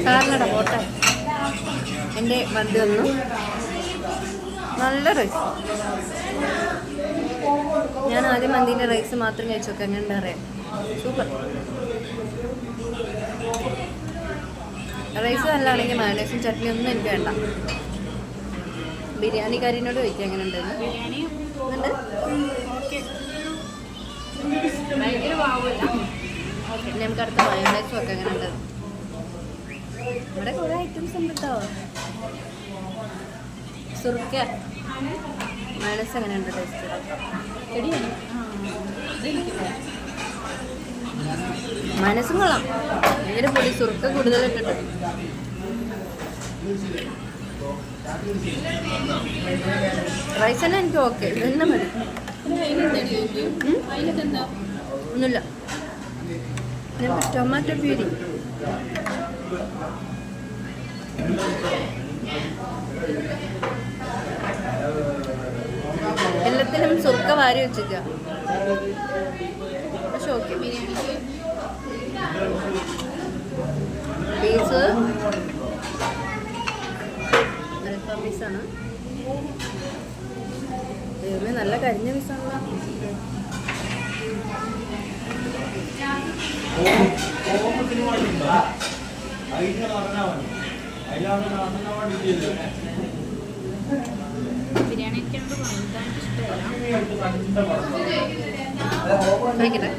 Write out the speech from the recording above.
കാരണടാ പോട്ടെ. എൻ്റെ മന്തി വന്നു. നല്ല റൈസ്. ഞാൻ ആദ്യം മന്തിൻ്റെ റൈസ് മാത്രം കഴിച്ചു നോക്കാം. എങ്ങനെ അറിയാം? സൂപ്പർ. റൈസ് നല്ലതാണെങ്കിൽ മയോണൈസും ചട്നി ഒന്നും എനിക്ക് വേണ്ട. ബിരിയാണി കാരിനോട് ചോദിക്കാം എങ്ങനെ ഉണ്ടെന്ന്. നമുക്ക് അടുത്ത മയോണൈസും ഒക്കെ എങ്ങനെ ഉണ്ട്. ഇവിടെ കുറേ ഐറ്റംസ് ഉണ്ട് കേട്ടോ. സുർക്ക മയോണൈസ് എങ്ങനെ ഉണ്ട് ടേസ്റ്റ്? മയോണൈസും കൊള്ളാം. ഭയങ്കര പൊടി സുർക്ക കൂടുതലിട്ടിട്ട്. റൈസ് തന്നെ എനിക്ക് ഓക്കെ. ഇതന്നെ മതി. ഒന്നുമില്ല. Tomato puree. എല്ലാത്തിനും സുർക്ക വാരി വെച്ചിരിക്കുക. പക്ഷെ ഓക്കെ. പീസ് അൽഫാം പീസാണ്. ദൈവമേ, നല്ല കരിഞ്ഞ പീസാണല്ലോ. ബിരിയാണി കഴിക്കട്ടെ.